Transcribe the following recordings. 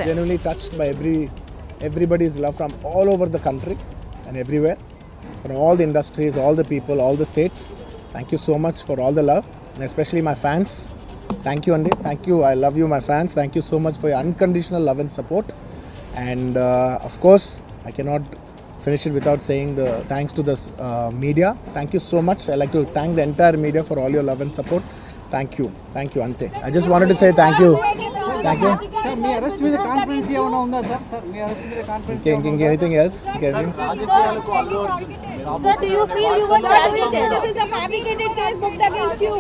हैं। genuinely touched by everybody's love from all over the country and everywhere, from all the industries, all the people, all the states. Thank you so much for all the love, and especially my fans. Thank you, Andy. Thank you. I love you, my fans. Thank you so much for your unconditional love and support. And of course, I cannot finish it without saying the thanks to the media. Thank you so much. I like to thank the entire media for all your love and support. Thank you, Ante. I just wanted to say thank you. Thank you. Sir me arrest మీద confidence ఏమైనా ఉందా sir మీ arrest మీద confidence Anything else? Anything? Sir, do you feel you were targeted? This is a fabricated case booked against you.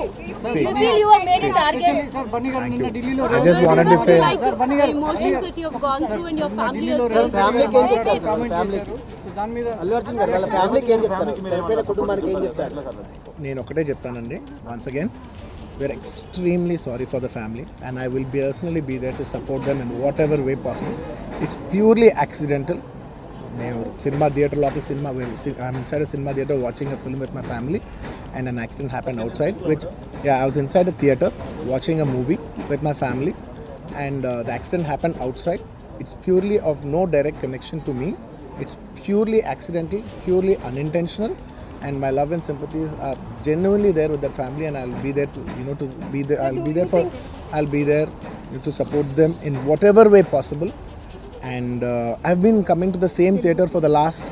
See. You feel you were made a target? Sir Bunny గారు నిన్న ఢిల్లీలో I just wanted to say. Like the emotions that you have gone through and your family has faced. దాని మీద అల్లు అర్జున్ గారు వాళ్ళ ఫ్యామిలీకి ఏం చెప్తారు, చనిపోయిన కుటుంబానికి ఏం చెప్తారు? నేను ఒకటే చెప్తానండి, once again we're extremely sorry for the family and I will personally be there to support them in whatever way possible. It's purely accidental. మేము సినిమా థియేటర్ లోపల I'm inside cinema theatre watching a film with my family and an accident happen outside which I was inside a theatre watching a movie with my family and the accident happen outside. It's purely of no direct connection to me. It's purely accidental, purely unintentional, and my love and sympathies are genuinely there with that family, and I'll be there to, to be there. I'll be there to support them in whatever way possible. And I've been coming to the same theater for the last.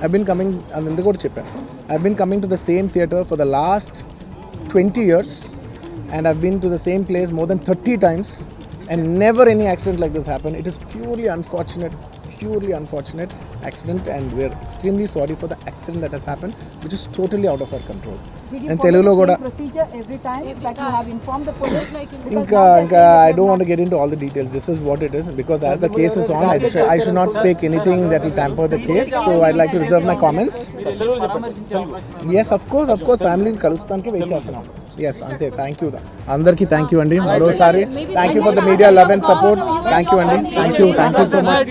I've been coming, I've been coming to the same theater for the last 20 years, and I've been to the same place more than 30 times. And never any accident like this happened. It is purely unfortunate accident, and we're extremely sorry for the accident that has happened, which is totally out of our control. Did you And follow Telugulo the kuda same procedure every time that you have informed the police? Inka, I don't want to get into all the details. This is what it is, because as the case is on, I should not speak anything that will tamper the case. So I'd like to reserve my comments. Yes, of course, family kalustaniki wait chestunam. Yes, ante. Thank you. Andarki thank you andi. Marosari thank you for the media love and support. Thank you andi. Thank you so much.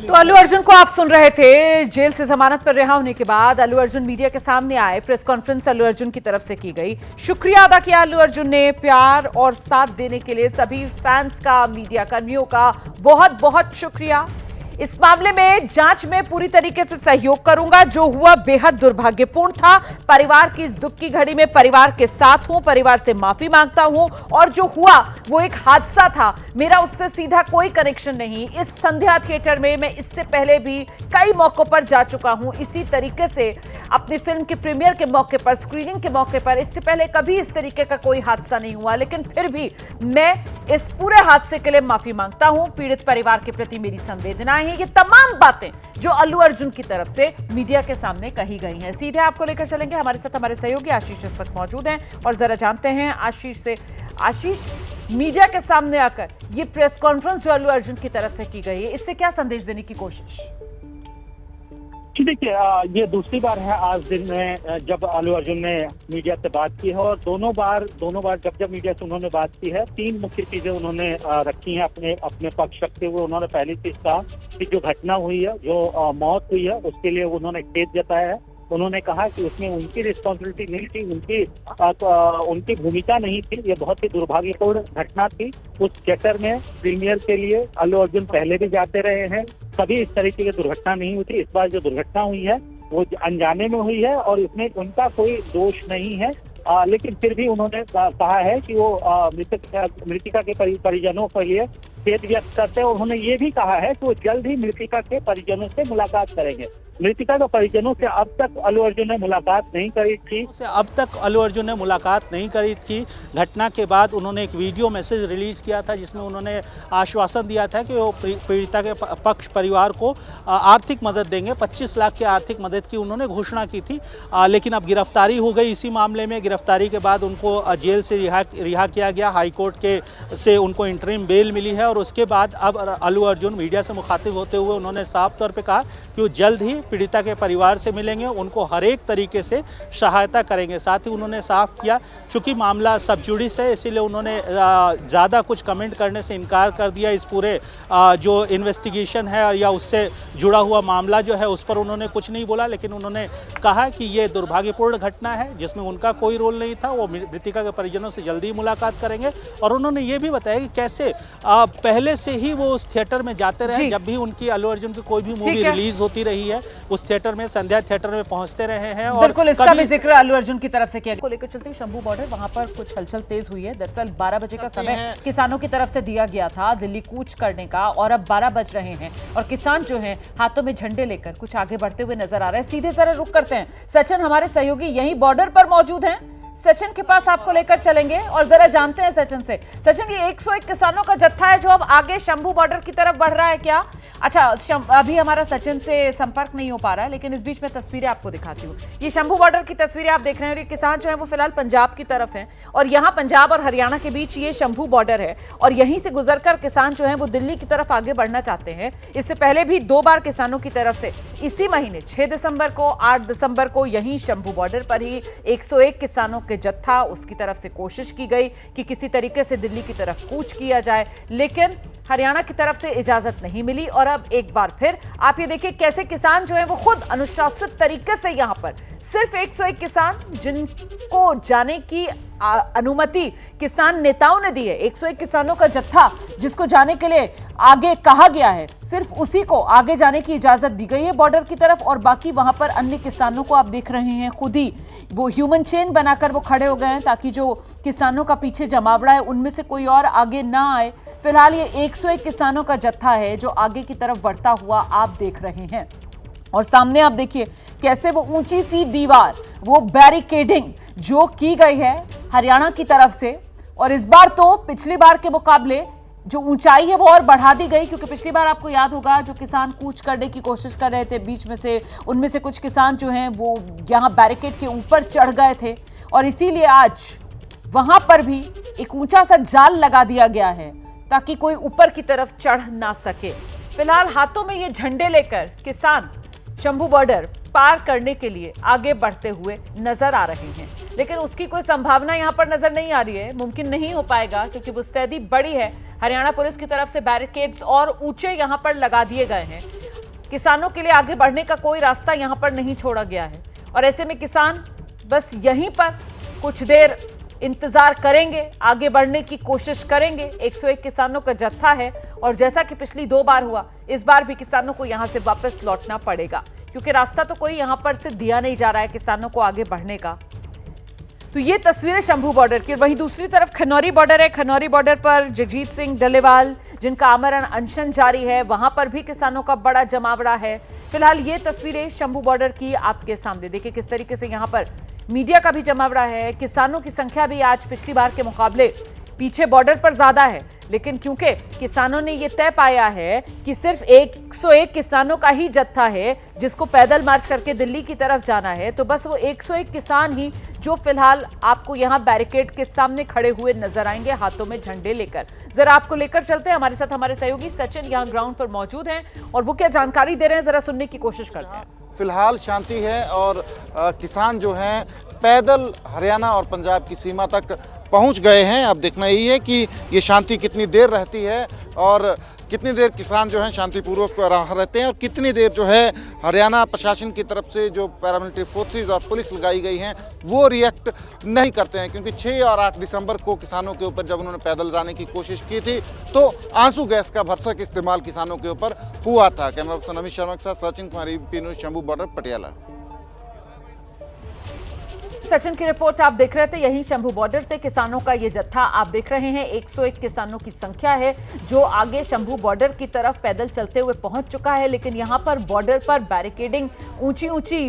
तो अल्लू अर्जुन को आप सुन रहे थे। Jail से जमानत पर रिहा होने के बाद अल्लू अर्जुन मीडिया के सामने आए। प्रेस कॉन्फ्रेंस अल्लू अर्जुन की तरफ से की गई। शुक्रिया अदा किया अल्लू अर्जुन ने प्यार और साथ देने के लिए। सभी फैंस का, मीडिया कर्मियों का बहुत बहुत शुक्रिया। इस मामले में जांच में पूरी तरीके से सहयोग करूंगा। जो हुआ बेहद दुर्भाग्यपूर्ण था। परिवार की इस दुख की घड़ी में परिवार के साथ हूं, परिवार से माफी मांगता हूं। और जो हुआ वो एक हादसा था, मेरा उससे सीधा कोई कनेक्शन नहीं। इस संध्या थिएटर में मैं इससे पहले भी कई मौकों पर जा चुका हूं। इसी तरीके से अपनी फिल्म के प्रीमियर के मौके पर, स्क्रीनिंग के मौके पर, इससे पहले कभी इस तरीके का कोई हादसा नहीं हुआ। लेकिन फिर भी मैं इस पूरे हादसे के लिए माफी मांगता हूं। पीड़ित परिवार के प्रति मेरी संवेदनाएं हैं। ये तमाम बातें जो अल्लू अर्जुन की तरफ से मीडिया के सामने कही गई हैं। सीधे आपको लेकर चलेंगे, हमारे साथ हमारे सहयोगी आशीष इस वक्त मौजूद हैं और जरा जानते हैं आशीष से। आशीष, मीडिया के सामने आकर ये प्रेस कॉन्फ्रेंस जो अल्लू अर्जुन की तरफ से की गई है, इससे क्या संदेश देने की कोशिश? देखिए, ये दूसरी बार है आज दिन में जब अल्लू अर्जुन ने मीडिया से बात की है, और दोनों बार जब मीडिया से उन्होंने बात की है, तीन मुख्य चीजें उन्होंने रखी हैं अपने पक्ष रखते हुए। उन्होंने पहली चीज कहा कि जो घटना हुई है, जो मौत हुई है, उसके लिए उन्होंने खेद जताया है। उन्होंने कहा कि उसमें उनकी रिस्पॉन्सिबिलिटी नहीं थी, उनकी भूमिका नहीं थी। ये बहुत ही दुर्भाग्यपूर्ण घटना थी। उस थिएटर में प्रीमियर के लिए अल्लू अर्जुन पहले भी जाते रहे हैं, कभी इस तरीके की दुर्घटना नहीं हुई थी। इस बार जो दुर्घटना हुई है वो अनजाने में हुई है और इसमें उनका कोई दोष नहीं है। लेकिन फिर भी उन्होंने कहा है कि वो मृतिका के परिजनों के लिए खेद व्यक्त करते हैं। उन्होंने ये भी कहा है कि वो जल्द ही मृतिका के परिजनों से मुलाकात करेंगे। मृतिका के परिजनों से अब तक अल्लू अर्जुन ने मुलाकात नहीं करी थी। घटना के बाद उन्होंने एक वीडियो मैसेज रिलीज किया था, जिसमें उन्होंने आश्वासन दिया था कि वो पीड़िता के पक्ष परिवार को आर्थिक मदद देंगे। 25 लाख की आर्थिक मदद की उन्होंने घोषणा की थी। लेकिन अब गिरफ्तारी हो गई इसी मामले में। गिरफ्तारी के बाद उनको जेल से रिहा किया गया। हाईकोर्ट से उनको इंटरिम बेल मिली है और और उसके बाद अब अल्लू अर्जुन मीडिया से मुखातिब होते हुए उन्होंने साफ तौर पे कहा कि वो जल्द ही पीड़िता के परिवार से मिलेंगे, उनको हर एक तरीके से सहायता करेंगे। साथ ही उन्होंने साफ किया चूँकि मामला सब जुडिस है, इसीलिए उन्होंने ज़्यादा कुछ कमेंट करने से इनकार कर दिया। इस पूरे जो इन्वेस्टिगेशन है या उससे जुड़ा हुआ मामला जो है उस पर उन्होंने कुछ नहीं बोला, लेकिन उन्होंने कहा कि ये दुर्भाग्यपूर्ण घटना है जिसमें उनका कोई रोल नहीं था। वो मृतिका के परिजनों से जल्दी मुलाकात करेंगे और उन्होंने ये भी बताया कि कैसे पहले से ही वो उस थिएटर में जाते रहे, जब भी उनकी अल्लू अर्जुन की कोई भी मूवी रिलीज होती रही है उस थिएटर में, संध्या थिएटर में पहुंचते रहे हैं। और बिल्कुल इसका भी जिक्र अल्लू अर्जुन की तरफ से किया को लेकर चलते हुए शंभू बॉर्डर, वहां पर कुछ हलचल तेज हुई है। दरअसल 12 बजे का समय किसानों की तरफ से दिया गया था दिल्ली कूच करने का और अब 12 बज रहे हैं और किसान जो हैं हाथों में झंडे लेकर कुछ आगे बढ़ते हुए नजर आ रहे हैं। सीधे जरा रुक करते हैं, सचिन हमारे सहयोगी यहीं बॉर्डर पर मौजूद हैं, सचिन के पास आपको लेकर चलेंगे और जरा जानते हैं सचिन से। सचिन, ये 101 किसानों का जत्था है जो अब आगे शंभू बॉर्डर की तरफ बढ़ रहा है क्या? अच्छा, अभी हमारा सचिन से संपर्क नहीं हो पा रहा है, लेकिन इस बीच में तस्वीरें आपको दिखाती हूँ। ये शंभू बॉर्डर की तस्वीरें आप देख रहे हैं और ये किसान जो है वो फिलहाल पंजाब की तरफ हैं और यहाँ पंजाब और हरियाणा के बीच ये शंभू बॉर्डर है और यहीं से गुजरकर किसान जो है वो दिल्ली की तरफ आगे बढ़ना चाहते हैं। इससे पहले भी 2 बार किसानों की तरफ से इसी महीने 6 दिसंबर को, 8 दिसंबर को यहीं शंभू बॉर्डर पर ही 101 किसानों के जत्था उसकी तरफ से कोशिश की गई कि किसी तरीके से दिल्ली की तरफ कूच किया जाए, लेकिन हरियाणा की तरफ से इजाजत नहीं मिली। और अब एक बार फिर आप ये देखिए कैसे किसान जो है वो खुद अनुशासित तरीके से यहाँ पर सिर्फ 101 किसान जिनको जाने की अनुमति किसान नेताओं ने दी है, 101 किसानों का जत्था जिसको जाने के लिए आगे कहा गया है, सिर्फ उसी को आगे जाने की इजाजत दी गई है बॉर्डर की तरफ। और बाकी वहां पर अन्य किसानों को आप देख रहे हैं खुद ही वो ह्यूमन चेन बनाकर वो खड़े हो गए हैं ताकि जो किसानों का पीछे जमावड़ा है उनमें से कोई और आगे ना आए। फिलहाल ये 101 किसानों का जत्था है जो आगे की तरफ बढ़ता हुआ आप देख रहे हैं और सामने आप देखिए कैसे वो ऊंची सी दीवार, वो बैरिकेडिंग जो की गई है हरियाणा की तरफ से, और इस बार तो पिछली बार के मुकाबले जो ऊंचाई है वो और बढ़ा दी गई, क्योंकि पिछली बार आपको याद होगा जो किसान कूच करने की कोशिश कर रहे थे बीच में से उनमें से कुछ किसान जो हैं वो यहाँ बैरिकेड के ऊपर चढ़ गए थे और इसीलिए आज वहां पर भी एक ऊंचा सा जाल लगा दिया गया है ताकि कोई ऊपर की तरफ चढ़ ना सके। फिलहाल हाथों में ये झंडे लेकर किसान शंभू बॉर्डर पार करने के लिए आगे बढ़ते हुए नजर आ रहे हैं, लेकिन उसकी कोई संभावना यहां पर नजर नहीं आ रही है, मुमकिन नहीं हो पाएगा क्योंकि मुस्तैदी बड़ी है। हरियाणा पुलिस की तरफ से बैरिकेड्स और ऊंचे यहां पर लगा दिए गए हैं, किसानों के लिए आगे बढ़ने का कोई रास्ता यहां पर नहीं छोड़ा गया है और ऐसे में किसान बस यहीं पर कुछ देर इंतजार करेंगे, आगे बढ़ने की कोशिश करेंगे। 101 किसानों का जत्था है और जैसा कि पिछली 2 बार हुआ, इस बार भी किसानों को यहां से वापस लौटना पड़ेगा क्योंकि रास्ता तो कोई यहां पर से दिया नहीं जा रहा है किसानों को आगे बढ़ने का। तो ये तस्वीरें शंभू बॉर्डर की। वहीं दूसरी तरफ खनौरी बॉर्डर है, खनौरी बॉर्डर पर जगजीत सिंह डल्लेवाल जिनका आमरण अनशन जारी है, वहां पर भी किसानों का बड़ा जमावड़ा है। फिलहाल ये तस्वीरें शंभू बॉर्डर की आपके सामने, देखिए किस तरीके से यहाँ पर मीडिया का भी जमावड़ा है। किसानों की संख्या भी आज पिछली बार के मुकाबले पीछे बॉर्डर पर ज्यादा है, लेकिन क्योंकि किसानों ने यह तय पाया है कि सिर्फ 101 किसानों का ही जत्था है जिसको पैदल मार्च करके दिल्ली की तरफ जाना है, तो बस वो 101 किसान ही जो फिलहाल आपको यहां बैरिकेड के सामने खड़े हुए नजर आएंगे हाथों में झंडे लेकर। जरा आपको लेकर चलते हैं, हमारे साथ हमारे सहयोगी सचिन यहां ग्राउंड पर मौजूद हैं और वो क्या जानकारी दे रहे हैं जरा सुनने की कोशिश करते हैं। फिलहाल शांति है और किसान जो हैं पैदल हरियाणा और पंजाब की सीमा तक पहुंच गए हैं। अब देखना यही है कि ये शांति कितनी देर रहती है और कितनी देर किसान जो हैं शांतिपूर्वक रहते हैं और कितनी देर जो है हरियाणा प्रशासन की तरफ से जो पैरामिलिट्री फोर्सेस और पुलिस लगाई गई हैं वो रिएक्ट नहीं करते हैं, क्योंकि 6 और 8 दिसंबर को किसानों के ऊपर जब उन्होंने पैदल जाने की कोशिश की थी तो आंसू गैस का भरसक इस्तेमाल किसानों के ऊपर हुआ था। कैमरा पर्सन अमित शर्मा के साथ Sachin Kumar, ABP news, Shambhu border, Patiala. Sachin की रिपोर्ट आप देख रहे थे, यही शंभू बॉर्डर से किसानों का ये जत्था आप देख रहे हैं। 101 किसानों की संख्या है जो आगे शंभू बॉर्डर की तरफ पैदल चलते हुए पहुंच चुका है, लेकिन यहां पर बॉर्डर पर बैरिकेडिंग ऊंची ऊंची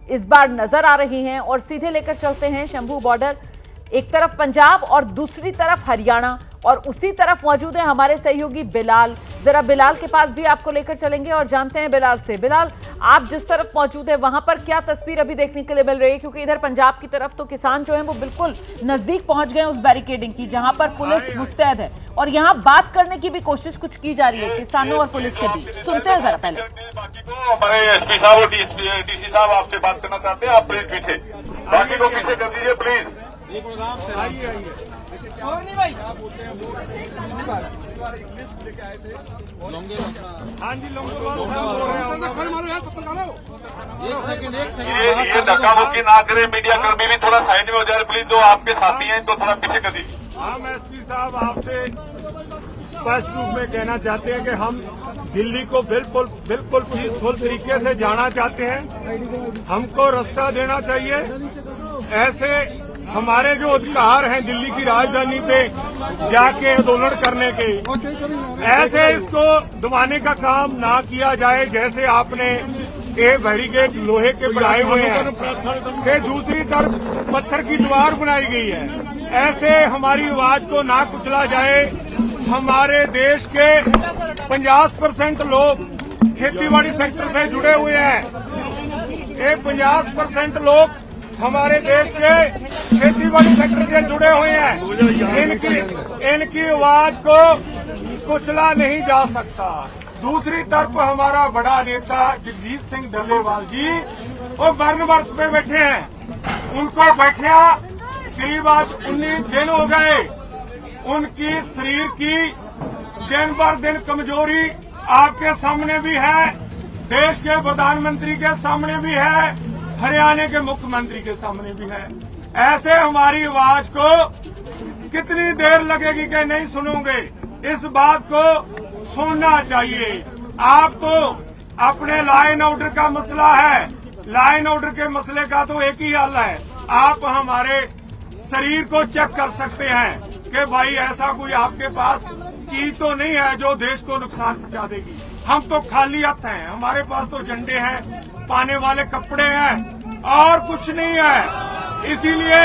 इस बार नजर आ रही हैं और सीधे लेकर चलते हैं शंभू बॉर्डर। एक तरफ पंजाब और दूसरी तरफ हरियाणा, और उसी तरफ मौजूद है हमारे सहयोगी बिलाल। जरा बिलाल के पास भी आपको लेकर चलेंगे और जानते हैं बिलाल से। बिलाल, आप जिस तरफ मौजूद है वहां पर क्या तस्वीर अभी देखने के लिए मिल रही है? क्योंकि इधर पंजाब की तरफ तो किसान जो है वो बिल्कुल नजदीक पहुंच गए उस बैरिकेडिंग की जहां पर पुलिस मुस्तैद है, और यहाँ बात करने की भी कोशिश कुछ की जा रही है किसानों और पुलिस के बीच। सुनते हैं जरा पहले। हमारे एसपी साहब और डीसी साहब आपसे बात करना चाहते हैं, आप प्लीज पीछे, बाकी को पीछे कर दीजिए प्लीज। हाँ जी, ये धक्का मुक्की ना करे, मीडिया कर्मी भी थोड़ा साइड में हो जाए प्लीज, जो आपके साथी हैं तो थोड़ा पीछे कर दीजिए। हम एसपी साहब आपसे स्पष्ट रूप में कहना चाहते हैं कि हम दिल्ली को बिल्कुल पीसफुल तरीके से जाना चाहते हैं, हमको रास्ता देना चाहिए। ऐसे हमारे जो अधिकार हैं दिल्ली की राजधानी पे जाके आंदोलन करने के, ऐसे इसको दबाने का काम ना किया जाए जैसे आपने ये बैरिकेड लोहे के बनाए हुए हैं कि दूसरी तरफ पत्थर की दीवार बनाई गई है। ऐसे हमारी आवाज को ना कुचला जाए। हमारे देश के 50% लोग खेतीबाड़ी सेक्टर से जुड़े हुए हैं। ये 50% लोग हमारे देश के खेतीबाड़ी सेक्टर से जुड़े हुए हैं। इनकी आवाज को कुचला नहीं जा सकता। दूसरी तरफ हमारा बड़ा नेता जगजीत सिंह डल्लेवाल जी वो बर्न वर्ष पे बैठे हैं। उनको बैठा करीब आज 19 दिन हो गए। उनकी शरीर की दिन बर दिन कमजोरी आपके सामने भी है, देश के प्रधानमंत्री के सामने भी है, हरियाणा के मुख्यमंत्री के सामने भी है। ऐसे हमारी आवाज को कितनी देर लगेगी कि नहीं सुनोगे? इस बात को सुनना चाहिए। आपको अपने लॉ एंड ऑर्डर का मसला है, लॉ एंड ऑर्डर के मसले का तो एक ही हल है, आप हमारे शरीर को चेक कर सकते हैं कि भाई ऐसा कोई आपके पास चीज तो नहीं है जो देश को नुकसान पहुंचा देगी। हम तो खाली हाथ हैं, हमारे पास तो झंडे हैं, पाने वाले कपड़े हैं और कुछ नहीं है। इसीलिए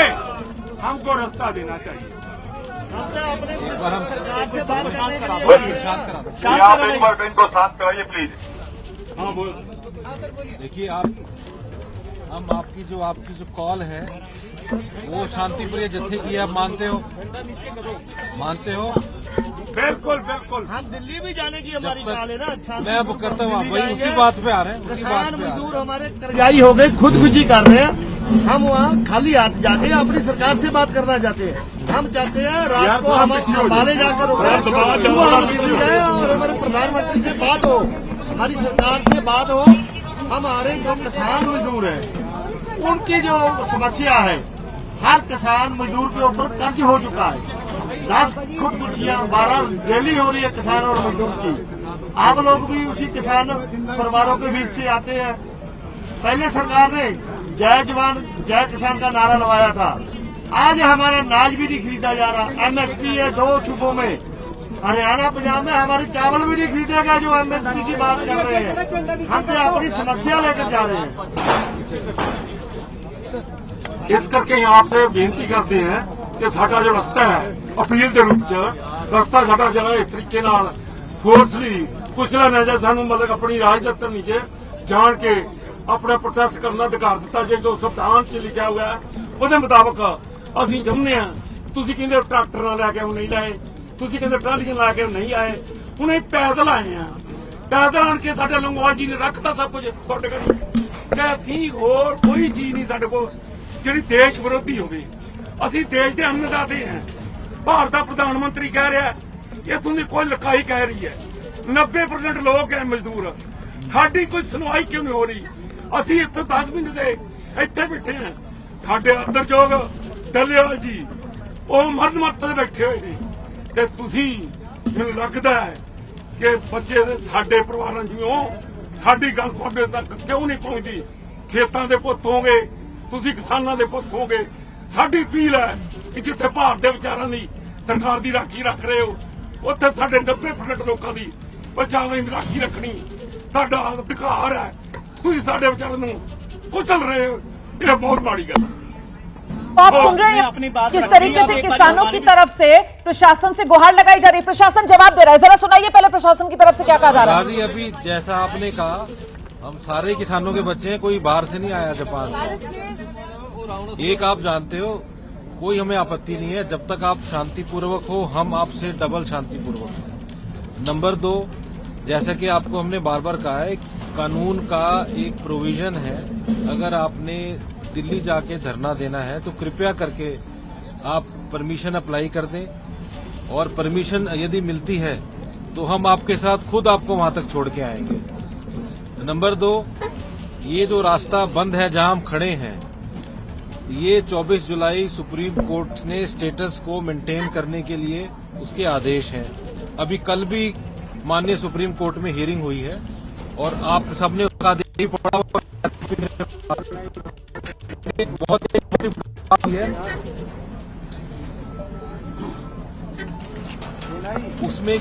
हमको रास्ता देना चाहिए। आप एक बार इनको शांत कराइए प्लीज। हाँ बोल। देखिए हम आपकी जो कॉल है वो शांतिप्रिय जत्थे की आप मानते हो? बिल्कुल बिल्कुल। हम दिल्ली भी जाने की हमारी चाल है ना। मैं अब करता हूँ, वही उसी बात पे आ रहे हैं। किसान मजदूर हमारे कर्जाई हो गए, खुदकुशी कर रहे हैं। हम वहाँ खाली हाथ जाके अपनी सरकार से बात करना चाहते हैं। हम चाहते हैं रात को हम अंबाले जाकर और हमारे प्रधानमंत्री से बात हो, हमारी सरकार से बात हो। हमारे जो किसान मजदूर हैं उनकी जो समस्या है, हर किसान मजदूर के ऊपर कर्ज हो चुका है। 10 खुदकुशियां 12 रैली हो रही है किसान और मजदूर की। आप लोग भी उसी किसान परिवारों के बीच से आते हैं। पहले सरकार ने जय जवान जय किसान का नारा लगाया था। आज हमारा अनाज भी नहीं खरीदा जा रहा। एमएसपी है 2 सूबों में, हरियाणा पंजाब में हमारे चावल भी नहीं खरीदेगा जो एमएसपी की बात कर रहे हैं। हम तो अपनी समस्या लेकर जा रहे हैं। इस करके आपसे बेनती करते हैं कि साडा जो रस्ता है अपील के रूप च रस्ता साडा जरा इस तरीके नाल फोर्सली कुचला ना जाए। सानू मतलब अपनी राजनीति नीचे जान के अपना प्रोटेस्ट करना अधिकार दिता जाए। जो संविधान च लिखा हुआ है ਉਹਦੇ ਮੁਤਾਬਕ ਅਸੀਂ ਚਾਹੁੰਦੇ ਹਾਂ। ਤੁਸੀਂ ਕਹਿੰਦੇ ਟਰੈਕਟਰ ਨਾਲ ਲੈ ਕੇ ਨਹੀਂ ਲਾਏ, ਤੁਸੀਂ ਕਹਿੰਦੇ ਟਰਾਲੀਆਂ ਲਾ ਕੇ ਨਹੀਂ ਆਏ, ਹੁਣ ਇਹ ਪੈਦਲ ਆਏ ਆ। ਪੈਦਲ ਆਣ ਕੇ ਸਾਡੇ ਲੰਗੋਵਾਲ ਜੀ ਨੇ ਰੱਖਤਾ ਸਭ ਕੁਝ ਤੁਹਾਡੇ ਕੋਲ ਕਿ ਅਸੀਂ ਹੋਰ ਕੋਈ ਚੀਜ਼ ਨਹੀਂ ਸਾਡੇ ਕੋਲ ਜਿਹੜੀ ਦੇਸ਼ ਵਿਰੋਧੀ ਹੋਵੇ। ਅਸੀਂ ਦੇਸ਼ ਦੇ ਅੰਨਦਾਤੇ ਹਾਂ। ਭਾਰਤ ਦਾ ਪ੍ਰਧਾਨ ਮੰਤਰੀ ਕਹਿ ਰਿਹਾ ਇਥੋਂ ਦੀ ਕੋਈ ਲਕਾਈ ਕਹਿ ਰਹੀ ਹੈ 90% ਲੋਕ ਹੈ ਮਜ਼ਦੂਰ। ਸਾਡੀ ਕੋਈ ਸੁਣਵਾਈ ਕਿਉਂ ਨਹੀਂ ਹੋ ਰਹੀ? ਅਸੀਂ ਇੱਥੇ 10 ਮਿੰਟ ਦੇ ਇੱਥੇ ਬੈਠੇ ਹਾਂ। ਸਾਡੇ ਅੰਦਰਯੋਗ ਡੱਲੇਵਾਲ ਜੀ ਉਹ ਮਰਨ ਮੱਤ ਤੇ ਬੈਠੇ ਹੋਏ ਨੇ ਤੇ ਤੁਸੀਂ ਮੈਨੂੰ ਲੱਗਦਾ ਹੈ ਕਿ ਬੱਚੇ ਦੇ ਸਾਡੇ ਪਰਿਵਾਰਾਂ ਜਿਉਂ ਸਾਡੀ ਗੱਲ ਤੁਹਾਡੇ ਤੱਕ ਕਿਉਂ ਨਹੀਂ ਪਹੁੰਚਦੀ? ਖੇਤਾਂ ਦੇ ਪੁੱਤ ਹੋਗੇ, ਤੁਸੀਂ ਕਿਸਾਨਾਂ ਦੇ ਪੁੱਤ ਹੋਗੇ। ਸਾਡੀ ਅਪੀਲ ਹੈ ਕਿ ਜਿੱਥੇ ਭਾਰਤ ਦੇ ਵਿਚਾਰਾਂ ਦੀ ਸਰਕਾਰ ਦੀ ਰਾਖੀ ਰੱਖ ਰਹੇ ਹੋ ਉੱਥੇ ਸਾਡੇ 90% ਲੋਕਾਂ ਦੀ ਵਿਚਾਰਾਂ ਦੀ ਰਾਖੀ ਰੱਖਣੀ ਸਾਡਾ ਅਧਿਕਾਰ ਹੈ। ਤੁਸੀਂ ਸਾਡੇ ਵਿਚਾਰਾਂ ਨੂੰ ਕੁਚਲ ਰਹੇ ਹੋ। ਇਹ ਬਹੁਤ ਮਾੜੀ ਗੱਲ ਹੈ। तो आप सुन रहे हैं किस तरीके से किसानों की तरफ से प्रशासन से गुहार लगाई जा रही है। प्रशासन जवाब दे रहा है, जरा सुनाइए पहले प्रशासन की तरफ से क्या कहा जा रहा है। अभी जैसा आपने कहा, हम सारे किसानों के बच्चे हैं, कोई बाहर से नहीं आया जापान से। एक आप जानते हो, कोई हमें आपत्ति नहीं है जब तक आप शांतिपूर्वक हो, हम आपसे डबल शांतिपूर्वक हैं। नंबर 2, जैसा कि आपको हमने बार बार कहा है, कानून का एक प्रोविजन है, अगर आपने दिल्ली जाके धरना देना है तो कृपया करके आप परमिशन अप्लाई कर दें, और परमिशन यदि मिलती है तो हम आपके साथ खुद आपको वहां तक छोड़ के आएंगे। नंबर 2, ये जो रास्ता बंद है जहां हम खड़े हैं, ये 24 जुलाई सुप्रीम कोर्ट ने स्टेटस को मेंटेन करने के लिए उसके आदेश हैं। अभी कल भी माननीय सुप्रीम कोर्ट में हियरिंग हुई है और आप सबने उसका आदेश पढ़ा बहुत है, उसमें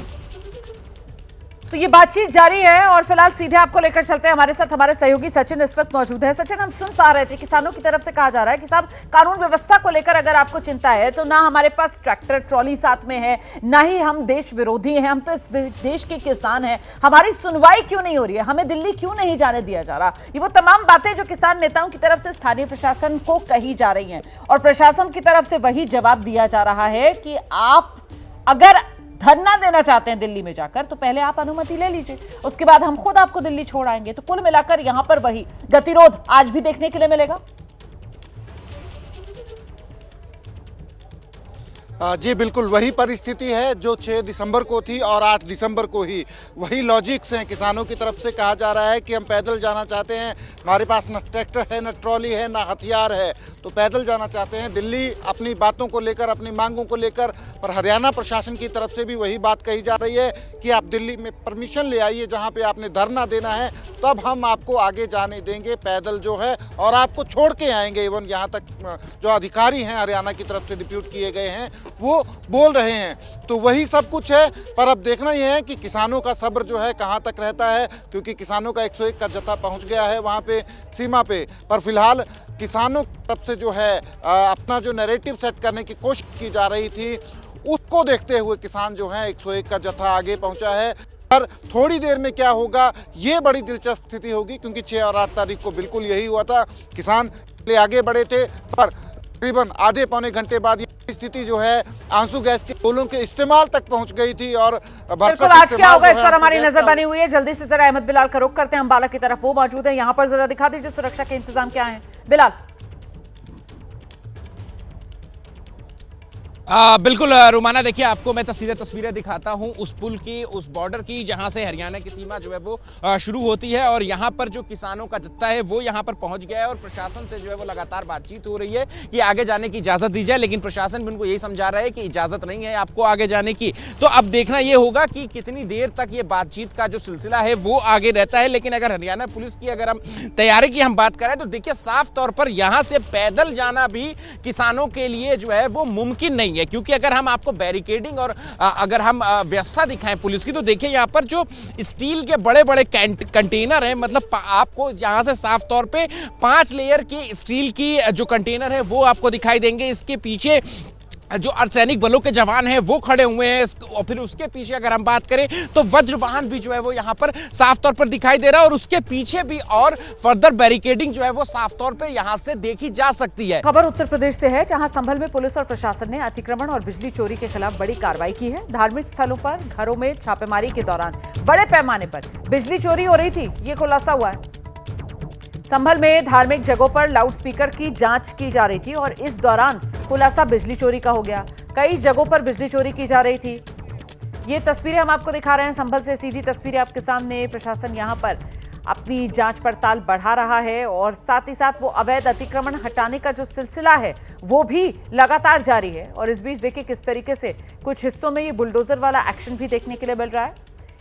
तो ये बातचीत जारी है और फिलहाल सीधे आपको लेकर चलते हैं। हमारे साथ हमारे सहयोगी सचिन इस वक्त मौजूद है। सचिन, हम सुन पा रहे थे किसानों की तरफ से कहा जा रहा है कि साहब कानून व्यवस्था को लेकर अगर आपको चिंता है तो ना हमारे पास ट्रैक्टर ट्रॉली साथ में है, ना ही हम देश विरोधी हैं, हम तो इस देश के किसान हैं। हमारी सुनवाई क्यों नहीं हो रही है, हमें दिल्ली क्यों नहीं जाने दिया जा रहा। ये वो तमाम बातें जो किसान नेताओं की तरफ से स्थानीय प्रशासन को कही जा रही हैं और प्रशासन की तरफ से वही जवाब दिया जा रहा है कि आप अगर धरना देना चाहते हैं दिल्ली में जाकर तो पहले आप अनुमति ले लीजिए, उसके बाद हम खुद आपको दिल्ली छोड़ आएंगे। तो कुल मिलाकर यहां पर वही गतिरोध आज भी देखने के लिए मिलेगा। जी बिल्कुल वही परिस्थिति है जो 6 दिसंबर को थी और 8 दिसंबर को ही वही लॉजिक्स हैं। किसानों की तरफ से कहा जा रहा है कि हम पैदल जाना चाहते हैं, हमारे पास न ट्रैक्टर है, न ट्रॉली है, न हथियार है, तो पैदल जाना चाहते हैं दिल्ली अपनी बातों को लेकर, अपनी मांगों को लेकर। पर हरियाणा प्रशासन की तरफ से भी वही बात कही जा रही है कि आप दिल्ली में परमिशन ले आइए, जहाँ पर आपने धरना देना है तब हम आपको आगे जाने देंगे पैदल जो है, और आपको छोड़ के आएंगे। इवन यहाँ तक जो अधिकारी हैं हरियाणा की तरफ से डिप्यूट किए गए हैं वो बोल रहे हैं। तो वही सब कुछ है, पर अब देखना यह है कि किसानों का सब्र जो है कहां तक रहता है, क्योंकि किसानों का 101 का जत्था पहुंच गया है वहां पे सीमा पे। पर फिलहाल किसानों की तरफ से जो है अपना जो नैरेटिव सेट करने की कोशिश की जा रही थी, उसको देखते हुए किसान जो है 101 का जत्था आगे पहुंचा है। पर थोड़ी देर में क्या होगा ये बड़ी दिलचस्प स्थिति होगी, क्योंकि 6 और 8 तारीख को बिल्कुल यही हुआ था, किसान आगे बढ़े थे, पर तकरीबन आधे पौने घंटे बाद ये स्थिति जो है आंसू गैस के गोलों के इस्तेमाल तक पहुंच गई थी। और बिल्कुल आज क्या होगा इस पर हमारी नजर बनी हुई है। जल्दी से जरा अहमद बिलाल का रुख करते हैं अंबाला की तरफ, वो मौजूद है यहाँ पर। जरा दिखा दीजिए सुरक्षा के इंतजाम क्या है बिलाल। बिल्कुल रुमाना, देखिए आपको मैं सीधे तस्वीरें दिखाता हूं उस पुल की, उस बॉर्डर की, जहां से हरियाणा की सीमा जो है वो शुरू होती है। और यहां पर जो किसानों का जत्था है वो यहां पर पहुंच गया है और प्रशासन से जो है वो लगातार बातचीत हो रही है कि आगे जाने की इजाजत दी जाए, लेकिन प्रशासन भी उनको यही समझा रहा है कि इजाजत नहीं है आपको आगे जाने की। तो अब देखना यह होगा कि कितनी देर तक ये बातचीत का जो सिलसिला है वो आगे रहता है। लेकिन अगर हरियाणा पुलिस की अगर हम तैयारी की हम बात करें तो देखिए साफ तौर पर यहां से पैदल जाना भी किसानों के लिए जो है वो मुमकिन नहीं है, क्योंकि अगर हम आपको बैरिकेडिंग और अगर हम व्यवस्था दिखाएं पुलिस की, तो देखिए यहां पर जो स्टील के बड़े बड़े कंटेनर हैं, मतलब आपको यहां से साफ तौर पे 5 लेयर की स्टील की जो कंटेनर है वो आपको दिखाई देंगे। इसके पीछे जो अर्धसैनिक बलों के जवान हैं वो खड़े हुए हैं, और फिर उसके पीछे अगर हम बात करें तो वज्र वाहन भी जो है वो यहाँ पर साफ तौर पर दिखाई दे रहा है, और उसके पीछे भी और फर्दर बैरिकेडिंग जो है वो साफ तौर पर यहाँ से देखी जा सकती है। खबर उत्तर प्रदेश से है, जहां संभल में पुलिस और प्रशासन ने अतिक्रमण और बिजली चोरी के खिलाफ बड़ी कार्रवाई की है। धार्मिक स्थलों पर घरों में छापेमारी के दौरान बड़े पैमाने पर बिजली चोरी हो रही थी, ये खुलासा हुआ है। संभल में धार्मिक जगहों पर लाउडस्पीकर की जांच की जा रही थी और इस दौरान खुलासा बिजली चोरी का हो गया। कई जगहों पर बिजली चोरी की जा रही थी। ये तस्वीरें हम आपको दिखा रहे हैं, संभल से सीधी तस्वीरें आपके सामने। प्रशासन यहां पर अपनी जांच पड़ताल बढ़ा रहा है और साथ ही साथ वो अवैध अतिक्रमण हटाने का जो सिलसिला है वो भी लगातार जारी है। और इस बीच देखिए किस तरीके से कुछ हिस्सों में ये बुलडोजर वाला एक्शन भी देखने के लिए मिल रहा है।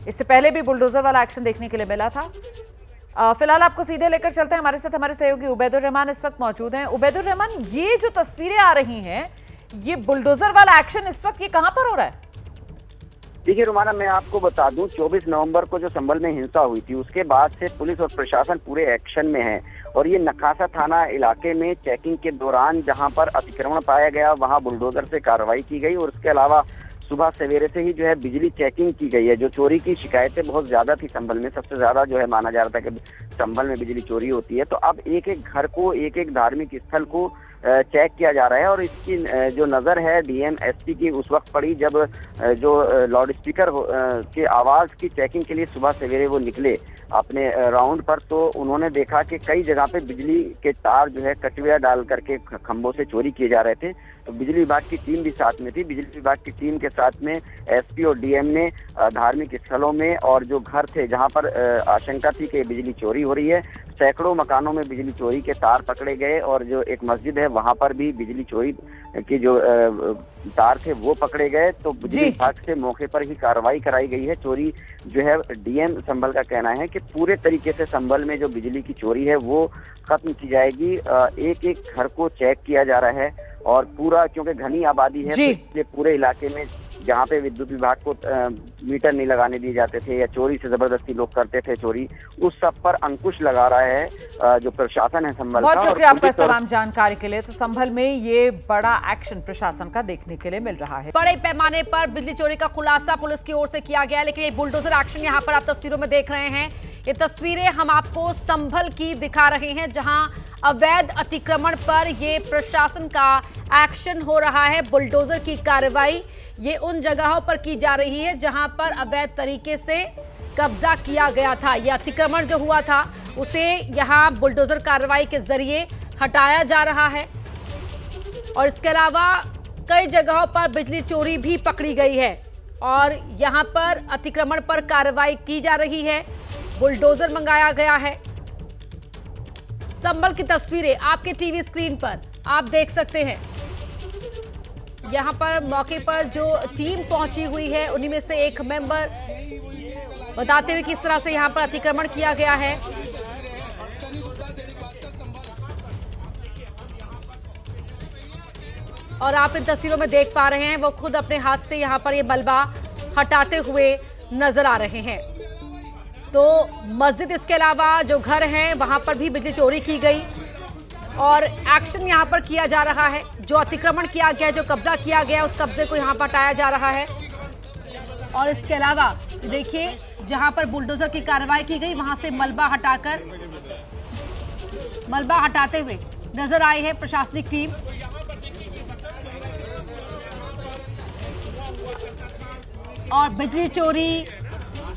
इससे पहले भी बुलडोजर वाला एक्शन देखने के लिए मिला था। फिलहाल आपको सीधे लेकर चलते हैं, हमारे साथ हमारे सहयोगी उबैदुर रहमान इस वक्त मौजूद हैं। उबैदुर रहमान, ये जो तस्वीरें आ रही हैं, ये बुलडोजर वाला एक्शन इस वक्त ये कहां पर हो रहा है? देखिए रुमाना, मैं आपको बता दूं 24 नवंबर को जो संभल में हिंसा हुई थी उसके बाद से पुलिस और प्रशासन पूरे एक्शन में है और ये नखासा थाना इलाके में चेकिंग के दौरान जहां पर अतिक्रमण पाया गया वहां बुलडोजर से कार्रवाई की गई और इसके अलावा सुबह सवेरे से ही जो है बिजली चेकिंग की गई है। जो चोरी की शिकायतें बहुत ज्यादा थी संभल में, सबसे ज्यादा जो है माना जा रहा था कि संभल में बिजली चोरी होती है, तो अब एक एक घर को, एक एक धार्मिक स्थल को चेक किया जा रहा है। और इसकी जो नज़र है डीएम एसपी की उस वक्त पड़ी जब जो लाउड स्पीकर के आवाज़ की चेकिंग के लिए सुबह सवेरे वो निकले अपने राउंड पर, तो उन्होंने देखा कि कई जगह पे बिजली के तार जो है कटविया डाल करके खंभों से चोरी किए जा रहे थे। तो बिजली विभाग की टीम भी साथ में थी। बिजली विभाग की टीम के साथ में एसपी और डीएम ने धार्मिक स्थलों में और जो घर थे जहां पर आशंका थी कि बिजली चोरी हो रही है, सैकड़ों मकानों में बिजली चोरी के तार पकड़े गए और जो एक मस्जिद है वहां पर भी बिजली चोरी के जो तार थे वो पकड़े गए। तो बिजली विभाग से मौके पर ही कार्रवाई कराई गई है। चोरी जो है डीएम संभल का कहना है कि पूरे तरीके से संभल में जो बिजली की चोरी है वो खत्म की जाएगी। एक एक घर को चेक किया जा रहा है और पूरा, क्योंकि घनी आबादी है तो इसलिए पूरे इलाके में जहाँ पे विद्युत विभाग को मीटर नहीं लगाने दिए जाते थे या चोरी से जबरदस्ती लोग करते थे चोरी, उस सब पर अंकुश लगा रहा है जो प्रशासन है संभल का। बहुत शुक्रिया आपका इस तमाम जानकारी के लिए। तो संभल में ये बड़ा एक्शन प्रशासन का देखने के लिए मिल रहा है। बड़े पैमाने पर बिजली चोरी का खुलासा पुलिस की ओर से किया गया, लेकिन ये बुलडोजर एक्शन यहाँ पर आप तस्वीरों में देख रहे हैं। ये तस्वीरें हम आपको संभल की दिखा रहे हैं जहां अवैध अतिक्रमण पर ये प्रशासन का एक्शन हो रहा है। बुलडोजर की कार्रवाई ये उन जगहों पर की जा रही है जहां पर अवैध तरीके से कब्जा किया गया था। यह अतिक्रमण जो हुआ था उसे यहां बुलडोजर कार्रवाई के जरिए हटाया जा रहा है और इसके अलावा कई जगहों पर बिजली चोरी भी पकड़ी गई है और यहां पर अतिक्रमण पर कार्रवाई की जा रही है। बुलडोजर मंगाया गया है। संभल की तस्वीरें आपके टीवी स्क्रीन पर आप देख सकते हैं। यहां पर मौके पर जो टीम पहुंची हुई है उन्हीं में से एक मेंबर बताते हुए किस तरह से यहां पर अतिक्रमण किया गया है। और आप इन तस्वीरों में देख पा रहे हैं वो खुद अपने हाथ से यहां पर ये मलबा हटाते हुए नजर आ रहे हैं। तो मस्जिद इसके अलावा जो घर हैं वहां पर भी बिजली चोरी की गई और एक्शन यहां पर किया जा रहा है। जो अतिक्रमण किया गया, जो कब्जा किया गया, उस कब्जे को यहां पर हटाया जा रहा है। और इसके अलावा देखिए जहां पर बुलडोजर की कार्रवाई की गई वहां से मलबा हटाते हुए नजर आई है प्रशासनिक टीम। और बिजली चोरी,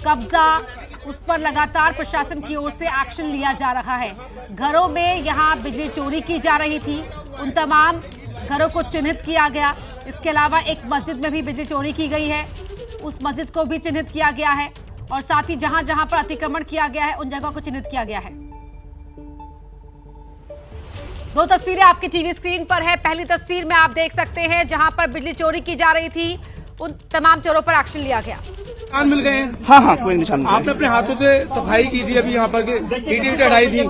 कब्जा, उस पर लगातार प्रशासन की ओर से एक्शन लिया जा रहा है। घरों में यहां बिजली चोरी की जा रही थी, उन तमाम घरों को चिन्हित किया गया। इसके अलावा एक मस्जिद में भी बिजली चोरी की गई है, उस मस्जिद को भी चिन्हित किया गया है और साथ ही जहां जहां पर अतिक्रमण किया गया है उन जगहों को चिन्हित किया गया है। दो तस्वीरें आपकी टीवी स्क्रीन पर है। पहली तस्वीर में आप देख सकते हैं जहां पर बिजली चोरी की जा रही थी, उन तमाम चोरों पर एक्शन लिया गया। निशान मिल गए हैं? हाँ, कोई निशान। आपने अपने हाथों से सफाई की थी अभी यहाँ पर ईंटें हटाई थी,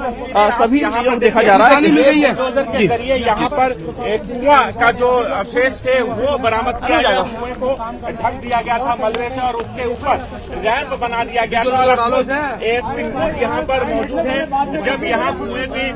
सभी चीजों को देखा जा रहा है। मिल गई है के जरिए यहाँ पर कुआं का जो अवशेष थे वो बरामद किया गया। कुएं को ढक दिया गया था मलबे से और उसके ऊपर रैंप बना दिया गया था। एक यहाँ पर मौजूद है। जब यहाँ कुएं की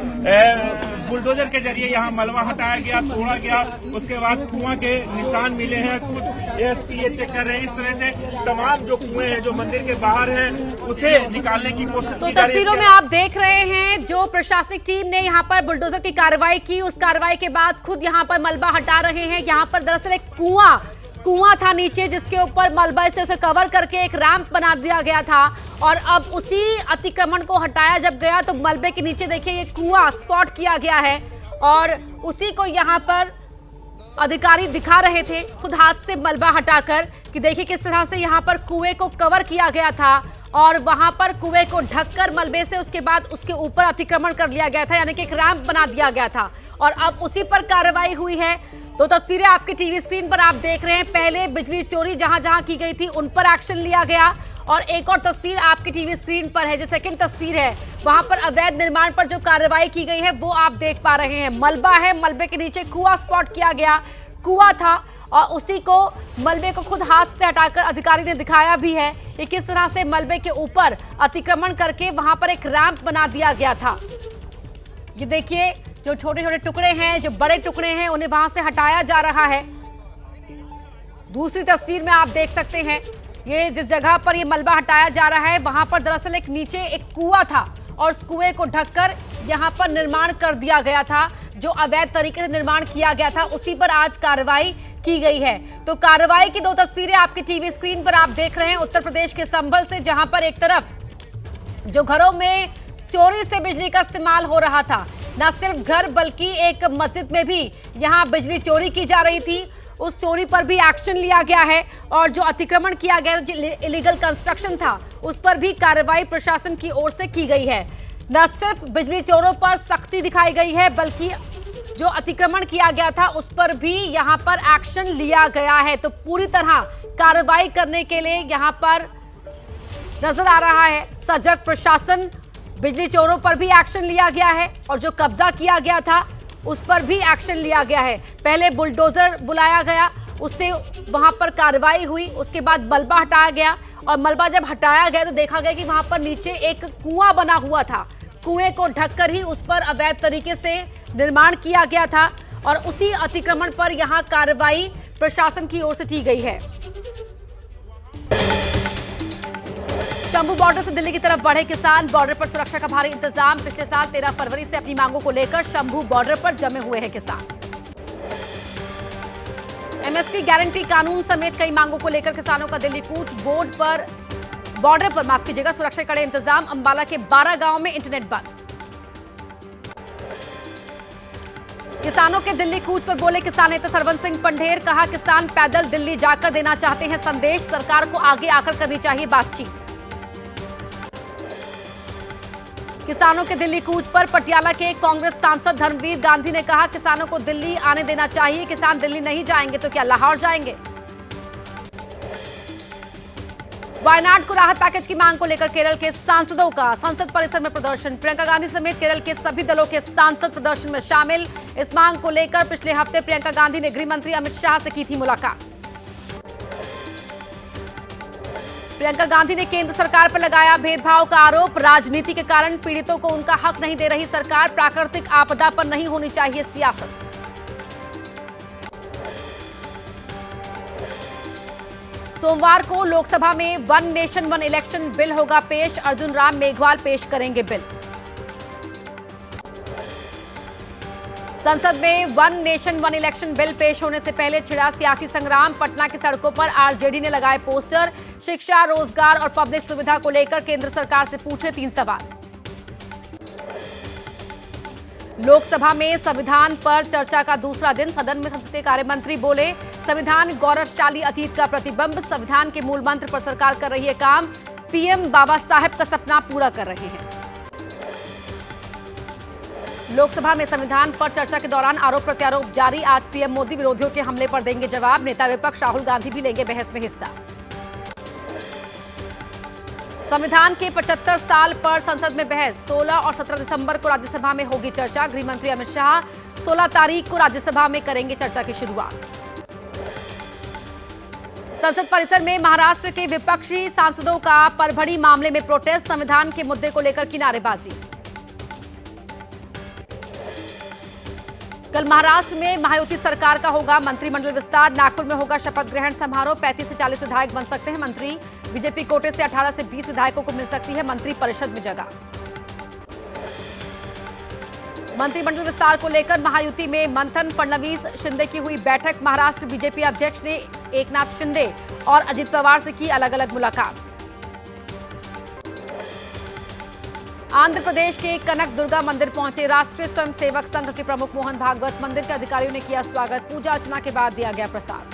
बुलडोजर के जरिए यहाँ मलबा हटाया गया, तोड़ा गया, उसके बाद कुआं के निशान मिले हैं। कुछ एएसपी ये चेक कर रहे हैं। इस तरह से तमाम जो कुएं हैं जो मंदिर के बाहर हैं उसे निकालने की कोशिश की जा रही है। तस्वीरों में आप देख रहे हैं जो प्रशासनिक टीम ने यहाँ पर बुलडोजर की कार्रवाई की, उस कार्रवाई के बाद खुद यहाँ पर मलबा हटा रहे हैं। यहाँ पर दरअसल एक कुआं था नीचे जिसके ऊपर मलबा से उसे कवर करके एक रैंप बना दिया गया था और अब उसी अतिक्रमण को हटाया जब गया तो मलबे के नीचे देखिए ये कुआं स्पॉट किया गया है और उसी को यहाँ पर अधिकारी दिखा रहे थे खुद हाथ से मलबा हटाकर कि देखिए किस तरह से यहाँ पर कुएं को कवर किया गया था और वहां पर कुएं को ढककर मलबे से उसके बाद उसके ऊपर अतिक्रमण कर लिया गया था, यानी कि एक रैंप बना दिया गया था और अब उसी पर कार्रवाई हुई है। तो तस्वीरें आपकी टीवी स्क्रीन पर आप देख रहे हैं। पहले बिजली चोरी जहां जहां की गई थी उन पर एक्शन लिया गया और एक और तस्वीर आपकी टीवी स्क्रीन पर है जो सेकंड तस्वीर है, वहां पर अवैध निर्माण पर जो कार्रवाई की गई है वो आप देख पा रहे हैं। मलबा है, मलबे के नीचे कुआं स्पॉट किया गया, कुआं था और उसी को मलबे को खुद हाथ से हटाकर अधिकारी ने दिखाया भी है कि किस तरह से मलबे के ऊपर अतिक्रमण करके वहां पर एक रैंप बना दिया गया था। ये देखिए, जो छोटे छोटे टुकड़े हैं, जो बड़े टुकड़े हैं, उन्हें वहां से हटाया जा रहा है। दूसरी तस्वीर में आप देख सकते हैं, ये जिस जगह पर ये मलबा हटाया जा रहा है, वहां पर दरअसल एक नीचे एक कुआं था और उस कुएं को ढककर यहां पर निर्माण कर दिया गया था। जो अवैध तरीके से निर्माण किया गया था, उसी पर आज कार्रवाई की गई है। तो कार्रवाई की 2 तस्वीरें आपकी टीवी स्क्रीन पर आप देख रहे हैं उत्तर प्रदेश के संभल से, जहां पर एक तरफ जो घरों में चोरी से बिजली का इस्तेमाल हो रहा था, न सिर्फ घर बल्कि एक मस्जिद में भी यहां बिजली चोरी की जा रही थी, उस चोरी पर भी एक्शन लिया गया है। और जो अतिक्रमण किया गया, जो इलीगल कंस्ट्रक्शन था, उस पर भी कार्रवाई प्रशासन की ओर से की गई है। न सिर्फ बिजली चोरों पर सख्ती दिखाई गई है, बल्कि जो अतिक्रमण किया गया था उस पर भी यहां पर एक्शन लिया गया है। तो पूरी तरह कार्रवाई करने के लिए यहां पर नजर आ रहा है सजग प्रशासन। बिजली चोरों पर भी एक्शन लिया गया है और जो कब्जा किया गया था उस पर भी एक्शन लिया गया है। पहले बुलडोजर बुलाया गया, उससे वहां पर कार्रवाई हुई, उसके बाद मलबा हटाया गया और मलबा जब हटाया गया तो देखा गया कि वहां पर नीचे एक कुआं बना हुआ था। कुएं को ढककर ही उस पर अवैध तरीके से निर्माण किया गया था और उसी अतिक्रमण पर यहां कार्रवाई प्रशासन की ओर से की गई है। शंभू बॉर्डर से दिल्ली की तरफ बढ़े किसान, बॉर्डर पर सुरक्षा का भारी इंतजाम। पिछले साल 13 फरवरी से अपनी मांगों को लेकर शंभू बॉर्डर पर जमे हुए हैं किसान। एमएसपी गारंटी कानून समेत कई मांगों को लेकर किसानों का दिल्ली कूच। बॉर्डर पर माफ कीजिएगा, सुरक्षा के कड़े इंतजाम। अंबाला के 12 गांवों में इंटरनेट बंद। किसानों के दिल्ली कूच पर बोले किसान नेता सरवन सिंह पंढेर, कहा किसान पैदल दिल्ली जाकर देना चाहते हैं संदेश, सरकार को आगे आकर करनी चाहिए बातचीत। किसानों के दिल्ली कूच पर पटियाला के कांग्रेस सांसद धर्मवीर गांधी ने कहा किसानों को दिल्ली आने देना चाहिए, किसान दिल्ली नहीं जाएंगे तो क्या लाहौर जाएंगे। वायनाड को राहत पैकेज की मांग को लेकर केरल के सांसदों का संसद परिसर में प्रदर्शन। प्रियंका गांधी समेत केरल के सभी दलों के सांसद प्रदर्शन में शामिल। इस मांग को लेकर पिछले हफ्ते प्रियंका गांधी ने गृह मंत्री अमित शाह से की थी मुलाकात। प्रियंका गांधी ने केंद्र सरकार पर लगाया भेदभाव का आरोप। राजनीति के कारण पीड़ितों को उनका हक नहीं दे रही सरकार, प्राकृतिक आपदा पर नहीं होनी चाहिए सियासत। सोमवार को लोकसभा में one nation one election bill होगा पेश। अर्जुन राम मेघवाल पेश करेंगे बिल। संसद में one nation one election bill पेश होने से पहले छिड़ा सियासी संग्राम। पटना की सड़कों पर आरजेडी ने लगाए पोस्टर। शिक्षा, रोजगार और पब्लिक सुविधा को लेकर केंद्र सरकार से पूछे 3 सवाल। लोकसभा में संविधान पर चर्चा का दूसरा दिन। सदन में संसदीय कार्य मंत्री बोले संविधान गौरवशाली अतीत का प्रतिबिंब, संविधान के मूल मंत्र पर सरकार कर रही है काम, पीएम बाबा साहेब का सपना पूरा कर रहे हैं। लोकसभा में संविधान पर चर्चा के दौरान आरोप प्रत्यारोप जारी। आज पीएम मोदी विरोधियों के हमले पर देंगे जवाब। नेता विपक्ष राहुल गांधी भी लेंगे बहस में हिस्सा। संविधान के 75 साल पर संसद में बहस। 16 और 17 दिसंबर को राज्यसभा में होगी चर्चा। गृह मंत्री अमित शाह 16 तारीख को राज्यसभा में करेंगे चर्चा की शुरुआत। संसद परिसर में महाराष्ट्र के विपक्षी सांसदों का परभड़ी मामले में प्रोटेस्ट। संविधान के मुद्दे को लेकर की नारेबाजी। कल महाराष्ट्र में महायुति सरकार का होगा मंत्रिमंडल विस्तार। नागपुर में होगा शपथ ग्रहण समारोह। 35 से 40 विधायक बन सकते हैं मंत्री। बीजेपी कोटे से 18 से 20 विधायकों को मिल सकती है मंत्री परिषद में जगह। मंत्रिमंडल विस्तार को लेकर महायुति में मंथन। फडणवीस शिंदे की हुई बैठक। महाराष्ट्र बीजेपी अध्यक्ष ने एकनाथ शिंदे और अजित पवार से की अलग अलग मुलाकात। आंध्र प्रदेश के कनक दुर्गा मंदिर पहुंचे राष्ट्रीय स्वयंसेवक संघ के प्रमुख मोहन भागवत। मंदिर के अधिकारियों ने किया स्वागत। पूजा अर्चना के बाद दिया गया प्रसाद।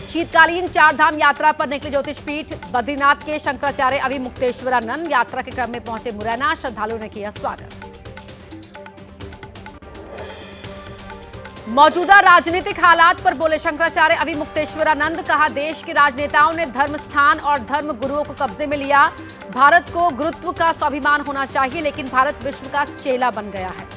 शीतकालीन 4 धाम यात्रा पर निकले ज्योतिषपीठ। बद्रीनाथ के शंकराचार्य अविमुक्तेश्वरानंद यात्रा के क्रम में पहुंचे मुरैना। श्रद्धालुओं ने किया स्वागत। मौजूदा राजनीतिक हालात पर बोले शंकराचार्य अविमुक्तेश्वरानंद। कहा देश के राजनेताओं ने धर्म स्थान और धर्म गुरुओं को कब्जे में लिया। भारत को गुरुत्व का स्वाभिमान होना चाहिए, लेकिन भारत विश्व का चेला बन गया है।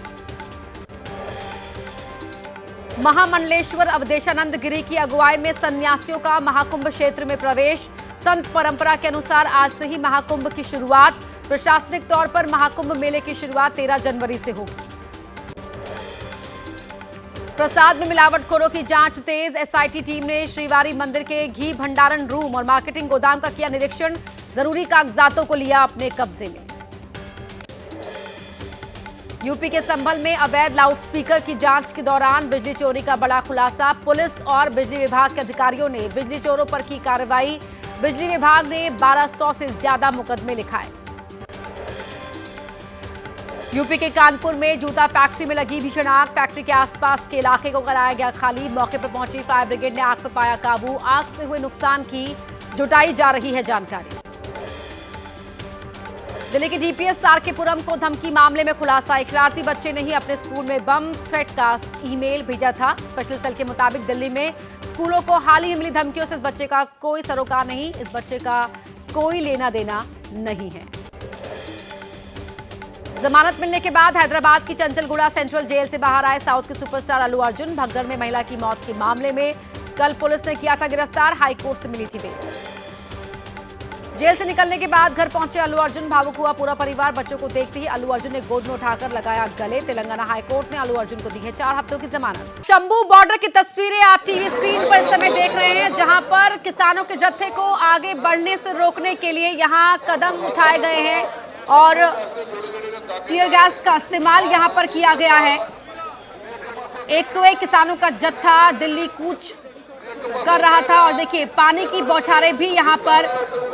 महामंडलेश्वर अवधेशानंद गिरी की अगुवाई में सन्यासियों का महाकुंभ क्षेत्र में प्रवेश। संत परंपरा के अनुसार आज से ही महाकुंभ की शुरुआत। प्रशासनिक तौर पर महाकुंभ मेले की शुरुआत 13 जनवरी से होगी। प्रसाद में मिलावटखोरों की जांच तेज। एसआईटी टीम ने श्रीवारी मंदिर के घी भंडारण रूम और मार्केटिंग गोदाम का किया निरीक्षण। जरूरी कागजातों को लिया अपने कब्जे में। यूपी के संभल में अवैध लाउडस्पीकर की जांच के दौरान बिजली चोरी का बड़ा खुलासा। पुलिस और बिजली विभाग के अधिकारियों ने बिजली चोरों पर की कार्रवाई। बिजली विभाग ने 1200 से ज्यादा मुकदमे लिखाए। यूपी के कानपुर में जूता फैक्ट्री में लगी भीषण आग। फैक्ट्री के आसपास के इलाके को कराया गया खाली। मौके पर पहुंची फायर ब्रिगेड ने आग पर पाया काबू। आग से हुए नुकसान की जुटाई जा रही है जानकारी। दिल्ली के डीपीएस सारकेपुरम को धमकी मामले में खुलासा। एक शरारती बच्चे ने ही अपने स्कूल में बम थ्रेट का ईमेल भेजा था। स्पेशल सेल के मुताबिक दिल्ली में स्कूलों को हाल ही मिली धमकियों से इस बच्चे का कोई सरोकार नहीं, इस बच्चे का कोई लेना देना नहीं है। जमानत मिलने के बाद हैदराबाद की चंचलगुड़ा सेंट्रल जेल से बाहर आए साउथ के सुपरस्टार अल्लू अर्जुन। भगदड़ में महिला की मौत के मामले में कल पुलिस ने किया था गिरफ्तार। हाईकोर्ट से मिली थी बेल। जेल से निकलने के बाद घर पहुंचे अल्लू अर्जुन। भावुक हुआ पूरा परिवार। बच्चों को देखते ही अल्लू अर्जुन ने गोद में उठाकर लगाया गले। तेलंगाना हाईकोर्ट ने अल्लू अर्जुन को दी है 4 हफ्तों की जमानत। शंभू बॉर्डर की तस्वीरें आप टीवी स्क्रीन पर इस समय देख रहे हैं, जहां पर किसानों के जत्थे को आगे बढ़ने से रोकने के लिए यहां कदम उठाए गए हैं और टीयर गैस का इस्तेमाल यहां पर किया गया है। 101 किसानों का जत्था दिल्ली कूच कर रहा था और देखिए पानी की बौछारें भी यहां पर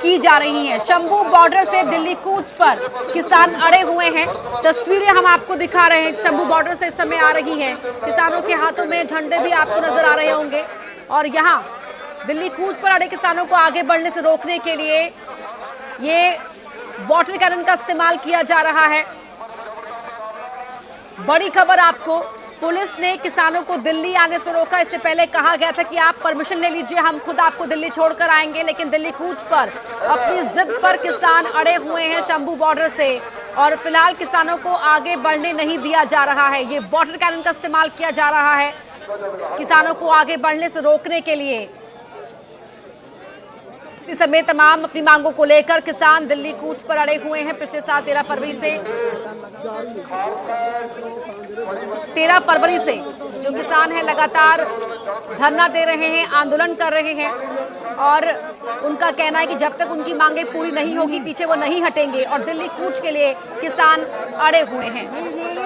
की जा रही हैं। शंभू बॉर्डर से दिल्ली कूच पर किसान अड़े हुए हैं। तस्वीरें हम आपको दिखा रहे हैं। शंभू बॉर्डर से इस समय आ रही हैं। किसानों के हाथों में झंडे भी आपको नजर आ रहे होंगे और यहां दिल्ली कूच पर अड़े किसानों को आगे बढ़ने से रोकने के लिए ये वाटर कैनन का इस्तेमाल किया जा रहा है। बड़ी खबर आपको, पुलिस ने किसानों को दिल्ली आने से रोका। इससे पहले कहा गया था कि आप परमिशन ले लीजिए, हम खुद आपको दिल्ली छोड़कर आएंगे, लेकिन दिल्ली कूच पर अपनी जिद पर किसान अड़े हुए हैं शंभू बॉर्डर से और फिलहाल किसानों को आगे बढ़ने नहीं दिया जा रहा है। ये वाटर कैनन का इस्तेमाल किया जा रहा है किसानों को आगे बढ़ने से रोकने के लिए। इस समय तमाम अपनी मांगों को लेकर किसान दिल्ली कूच पर अड़े हुए हैं। पिछले साल 13 फरवरी से जो किसान हैं लगातार धरना दे रहे हैं, आंदोलन कर रहे हैं और उनका कहना है कि जब तक उनकी मांगें पूरी नहीं होगी पीछे वो नहीं हटेंगे और दिल्ली कूच के लिए किसान अड़े हुए हैं।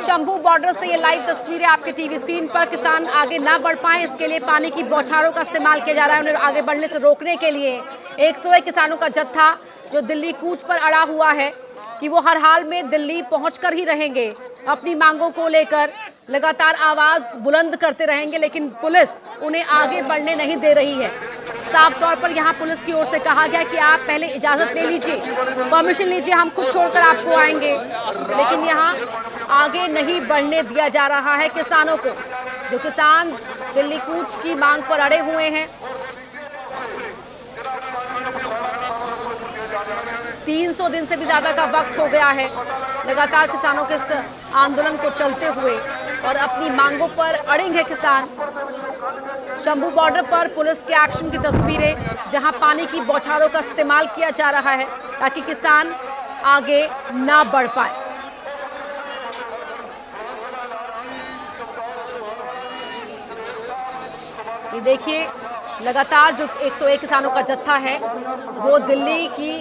शंभू बॉर्डर से ये लाइव तस्वीरें आपके टीवी स्क्रीन पर। किसान आगे ना बढ़ पाए इसके लिए पानी की बौछारों का इस्तेमाल किया जा रहा है। उन्हें आगे बढ़ने से रोकने के लिए 101 किसानों का जत्था जो दिल्ली कूच पर अड़ा हुआ है कि वो हर हाल में दिल्ली पहुंचकर ही रहेंगे। अपनी मांगों को लेकर लगातार आवाज बुलंद करते रहेंगे, लेकिन पुलिस उन्हें आगे बढ़ने नहीं दे रही है। साफ तौर पर यहां पुलिस की ओर से कहा गया कि आप पहले इजाजत ले लीजिए, परमिशन लीजिए, हम खुद छोड़कर आपको आएंगे, लेकिन यहां आगे नहीं बढ़ने दिया जा रहा है किसानों को। जो किसान दिल्ली कूच की मांग पर अड़े हुए हैं, 300 दिन से भी ज्यादा का वक्त हो गया है लगातार किसानों के इस आंदोलन को चलते हुए और अपनी मांगों पर अड़ेंगे किसान। शंभू बॉर्डर पर पुलिस के एक्शन की तस्वीरें जहां पानी की बौछारों का इस्तेमाल किया जा रहा है ताकि किसान आगे ना बढ़ पाए। ये देखिए लगातार जो 101 किसानों का जत्था है वो दिल्ली की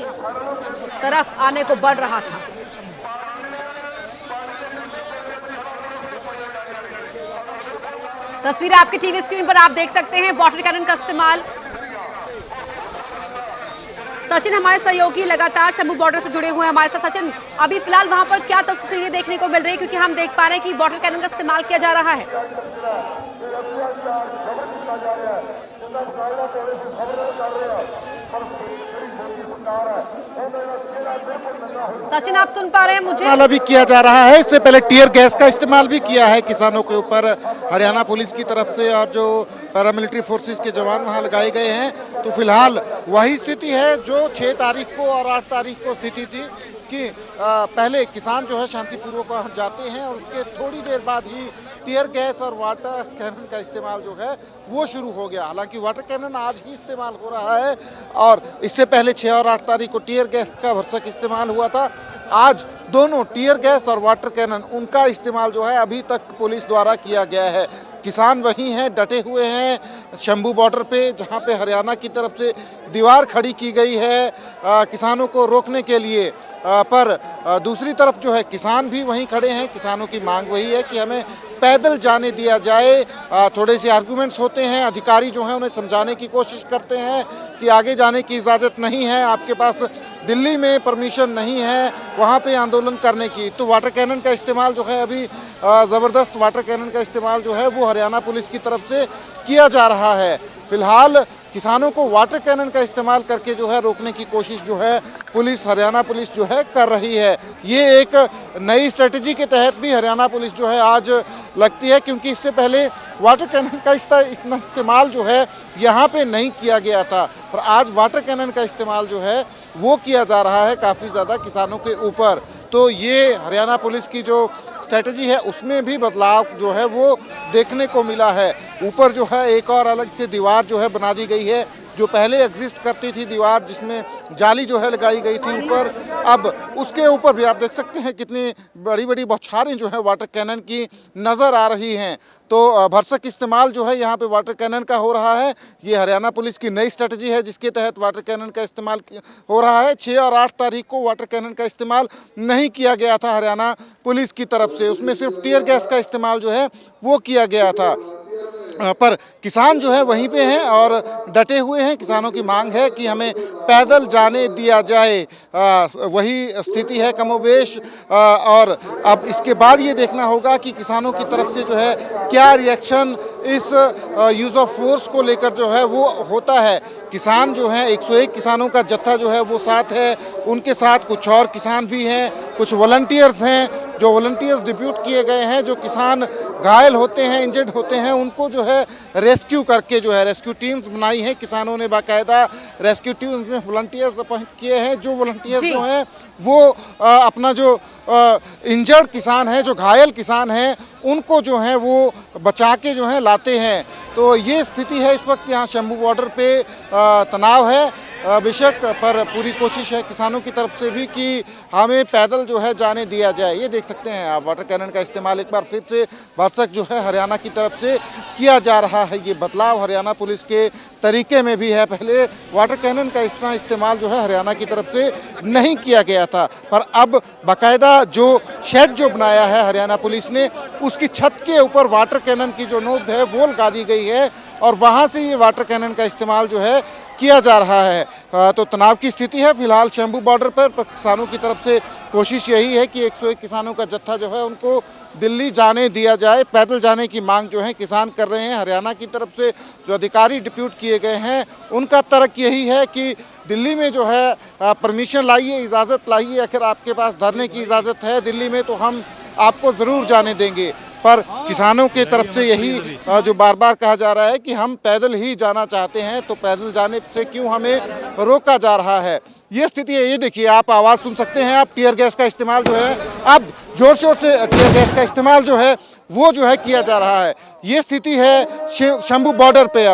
तरफ आने को बढ़ रहा था। तस्वीर आपके टीवी स्क्रीन पर आप देख सकते हैं। वाटर कैनन का इस्तेमाल। सचिन हमारे सहयोगी लगातार शंभू बॉर्डर से जुड़े हुए हैं हमारे साथ। सचिन, अभी फिलहाल वहां पर क्या तस्वीरें देखने को मिल रही है, क्योंकि हम देख पा रहे हैं कि वाटर कैनन का इस्तेमाल किया जा रहा है। सचिन, आप सुन पा रहे हैं मुझे? इस्तेमाल भी किया जा रहा है। इससे पहले टीयर गैस का इस्तेमाल भी किया है किसानों के ऊपर हरियाणा पुलिस की तरफ से, और जो पैरामिलिट्री फोर्सेस के जवान वहां लगाए गए हैं। तो फिलहाल वही स्थिति है जो 6 तारीख को और 8 तारीख को स्थिति थी क्योंकि पहले किसान जो है शांतिपूर्वक वहाँ जाते हैं और उसके थोड़ी देर बाद ही टीयर गैस और वाटर कैनन का इस्तेमाल जो है वो शुरू हो गया। हालांकि वाटर कैनन आज ही इस्तेमाल हो रहा है और इससे पहले 6 और 8 तारीख को टीयर गैस का भरसक इस्तेमाल हुआ था। आज दोनों टीयर गैस और वाटर कैनन उनका इस्तेमाल जो है अभी तक पुलिस द्वारा किया गया है। किसान वहीं हैं, डटे हुए हैं शंभू बॉर्डर पे, जहां पे हरियाणा की तरफ से दीवार खड़ी की गई है किसानों को रोकने के लिए। पर दूसरी तरफ जो है किसान भी वहीं खड़े हैं। किसानों की मांग वही है कि हमें पैदल जाने दिया जाए। थोड़े से आर्गुमेंट्स होते हैं, अधिकारी जो हैं उन्हें समझाने की कोशिश करते हैं कि आगे जाने की इजाज़त नहीं है, आपके पास दिल्ली में परमिशन नहीं है वहाँ पे आंदोलन करने की। तो वाटर कैनन का इस्तेमाल जो है अभी ज़बरदस्त वाटर कैनन का इस्तेमाल जो है वो हरियाणा पुलिस की तरफ से किया जा रहा है। फिलहाल किसानों को वाटर कैनन का इस्तेमाल करके जो है रोकने की कोशिश जो है पुलिस, हरियाणा पुलिस जो है कर रही है। ये एक नई स्ट्रेटजी के तहत भी हरियाणा पुलिस जो है आज लगती है, क्योंकि इससे पहले वाटर कैनन का इतना इस्तेमाल जो है यहाँ पे नहीं किया गया था। पर आज वाटर कैनन का इस्तेमाल जो है वो किया जा रहा है काफ़ी ज़्यादा किसानों के ऊपर। तो ये हरियाणा पुलिस की जो स्ट्रेटजी है उसमें भी बदलाव जो है वो देखने को मिला है। ऊपर जो है एक और अलग से दीवार जो है बना दी गई है। जो पहले एग्जिस्ट करती थी दीवार जिसमें जाली जो है लगाई गई थी ऊपर, अब उसके ऊपर भी आप देख सकते हैं कितनी बड़ी बड़ी बौछारें जो है वाटर कैनन की नज़र आ रही हैं। तो भरसक इस्तेमाल जो है यहाँ पे वाटर कैनन का हो रहा है। ये हरियाणा पुलिस की नई स्ट्रेटजी है जिसके तहत वाटर कैनन का इस्तेमाल हो रहा है। 6 और 8 तारीख को वाटर कैनन का इस्तेमाल नहीं किया गया था हरियाणा पुलिस की तरफ से, उसमें सिर्फ टीयर गैस का इस्तेमाल जो है वो किया गया था। पर किसान जो है वहीं पे हैं और डटे हुए हैं। किसानों की मांग है कि हमें पैदल जाने दिया जाए। वही स्थिति है कमोबेश। और अब इसके बाद ये देखना होगा कि किसानों की तरफ से जो है क्या रिएक्शन इस यूज़ ऑफ फोर्स को लेकर जो है वो होता है। किसान जो हैं 101 किसानों का जत्था जो है वो साथ है, उनके साथ कुछ और किसान भी हैं, कुछ वॉलंटियर्स हैं। जो वॉलंटियर्स डिप्यूट किए गए हैं, जो किसान घायल होते हैं, इंजर्ड होते हैं, उनको जो है रेस्क्यू करके जो है रेस्क्यू टीम्स बनाई हैं किसानों ने, बाकायदा रेस्क्यू टीम्स में वॉलंटियर्स अपॉइंट किए हैं। जो वॉलंटियर्स जो हैं वो अपना जो इंजर्ड किसान हैं, जो घायल किसान हैं, उनको जो है वो बचा के जो है लाते हैं। तो ये स्थिति है इस वक्त यहाँ शंभू बॉर्डर पे। तनाव है बेशक, पर पूरी कोशिश है किसानों की तरफ से भी कि हमें पैदल जो है जाने दिया जाए। ये देख सकते हैं आप वाटर कैनन का इस्तेमाल एक बार फिर से भरसक जो है हरियाणा की तरफ से किया जा रहा है। ये बदलाव हरियाणा पुलिस के तरीके में भी है। पहले वाटर कैनन का इतना इस्तेमाल जो है हरियाणा की तरफ से नहीं किया गया था, पर अब बाकायदा जो शेड जो बनाया है हरियाणा पुलिस ने, उसकी छत के ऊपर वाटर कैनन की जो नोक है वो लगा दी गई है और वहाँ से ये वाटर कैनन का इस्तेमाल जो है किया जा रहा है। तो तनाव की स्थिति है फिलहाल शंभू बॉर्डर पर किसानों की तरफ से कोशिश यही है कि 101 किसानों का जत्था जो है उनको दिल्ली जाने दिया जाए। पैदल जाने की मांग जो है किसान कर रहे हैं। हरियाणा की तरफ से जो अधिकारी डिप्यूट किए गए हैं उनका तर्क यही है कि दिल्ली में जो है परमिशन लाइए, इजाज़त लाइए, आखिर आपके पास धरने की इजाज़त है दिल्ली में तो हम आपको ज़रूर जाने देंगे। पर किसानों के तरफ से यही जो बार बार कहा जा रहा है कि हम पैदल ही जाना चाहते हैं, तो पैदल जाने से क्यों हमें रोका जा रहा है। ये स्थिति है। ये देखिए, आप आवाज़ सुन सकते हैं। आप टीयर गैस का इस्तेमाल जो है अब जोर शोर से टीयर गैस का इस्तेमाल जो है वो जो है किया जा रहा है। ये स्थिति है शंभू बॉर्डर पे।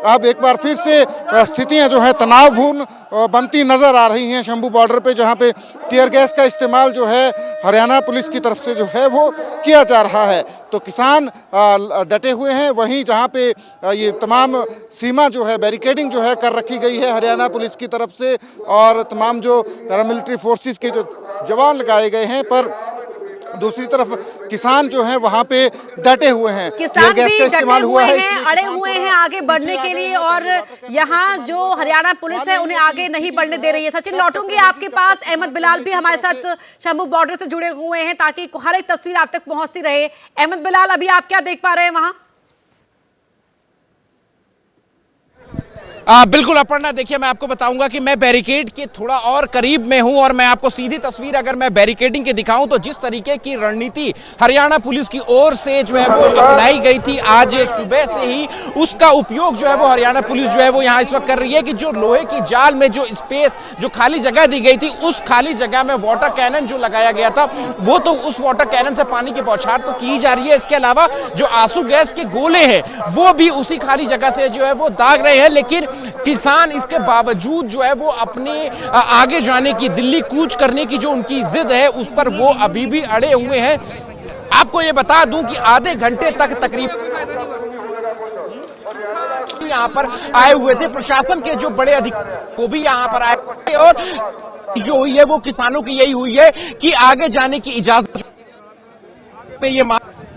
अब एक बार फिर से स्थितियां जो है तनावपूर्ण बनती नज़र आ रही हैं शंभू बॉर्डर पे, जहां पे टीयर गैस का इस्तेमाल जो है हरियाणा पुलिस की तरफ से जो है वो किया जा रहा है। तो किसान डटे हुए हैं। वहीं जहां पे ये तमाम सीमा जो है बैरिकेडिंग जो है कर रखी गई है हरियाणा पुलिस की तरफ से और तमाम जो पैरामिलिट्री फोर्सेस के जो जवान लगाए गए हैं, पर दूसरी तरफ किसान जो हैं वहाँ पे डटे हुए हैं। किसान भी डटे हुए हैं, अड़े हुए हैं आगे बढ़ने के लिए, और यहाँ जो हरियाणा पुलिस है उन्हें आगे नहीं बढ़ने दे रही है। सचिन, लौटूंगी आपके पास। अहमद बिलाल भी हमारे साथ शंभू बॉर्डर से जुड़े हुए हैं ताकि हर एक तस्वीर आप तक पहुंचती रहे। अहमद बिलाल, अभी आप क्या देख पा रहे हैं वहां? बिल्कुल अपर्णा, देखिए मैं आपको बताऊंगा कि मैं बैरिकेड के थोड़ा और करीब में हूं और मैं आपको सीधी तस्वीर अगर मैं बैरिकेडिंग के दिखाऊं तो जिस तरीके की रणनीति हरियाणा पुलिस की ओर से जो है वो अपनाई गई थी आज सुबह से ही, उसका उपयोग जो है वो हरियाणा पुलिस जो है वो यहां इस वक्त कर रही है कि जो लोहे की जाल में जो स्पेस, जो खाली जगह दी गई थी, उस खाली जगह में वाटर कैनन जो लगाया गया था वो तो उस वाटर कैनन से पानी की बौछार तो की जा रही है। इसके अलावा जो आंसू गैस के गोले हैं वो भी उसी खाली जगह से जो है वो दाग रहे हैं, लेकिन किसान इसके बावजूद जो है वो अपने आगे जाने की, दिल्ली कूच करने की जो उनकी जिद है उस पर वो अभी भी अड़े हुए हैं। आपको ये बता दूं कि आधे घंटे तक तकरीबन यहाँ पर आए हुए थे, प्रशासन के जो बड़े अधिकारी वो भी यहाँ पर आए और जो हुई है वो किसानों की यही हुई है कि आगे जाने की इजाजत में ये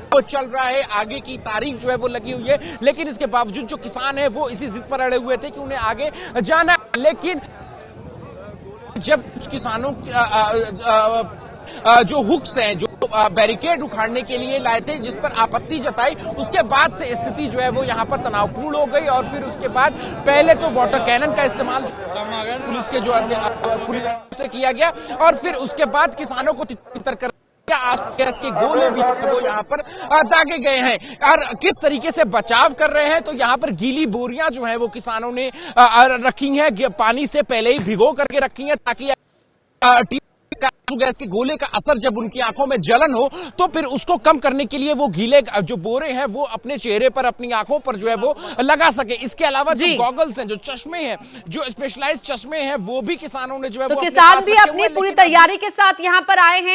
वो चल रहा है, आगे की तारीख जो है वो लगी हुई है, लेकिन इसके बावजूद जो किसान है वो इसी जिद पर अड़े हुए थे कि उन्हें आगे जाना है। लेकिन जब कुछ किसानों जो हुक्स हैं, जो बैरिकेड उखाड़ने के लिए लाए थे, जिस पर आपत्ति जताई, उसके बाद से स्थिति जो है वो यहाँ पर तनावपूर्ण हो गई और फिर उसके बाद पहले तो वाटर कैनन का इस्तेमाल पुलिस के जो पुलिस से किया गया और फिर उसके बाद किसानों को तितर कर गैस के गोले भी वो यहाँ पर दागे गए हैं और किस तरीके से बचाव कर रहे हैं। तो यहाँ पर गीली बोरियां जो है वो किसानों ने रखी हैं, पानी से पहले ही भिगो करके रखी हैं ताकि गैस के गोले का असर जब उनकी आंखों में जलन हो तो फिर उसको कम करने के लिए वो गीले जो बोरे हैं वो अपने चेहरे पर, अपनी आंखों पर जो है वो लगा सके। इसके अलावा जो गॉगल्स हैं, जो चश्मे हैं, जो स्पेशलाइज्ड चश्मे हैं, वो भी किसानों ने जो है तो वो किसान भी अपनी पूरी तैयारी के साथ यहाँ पर आए हैं।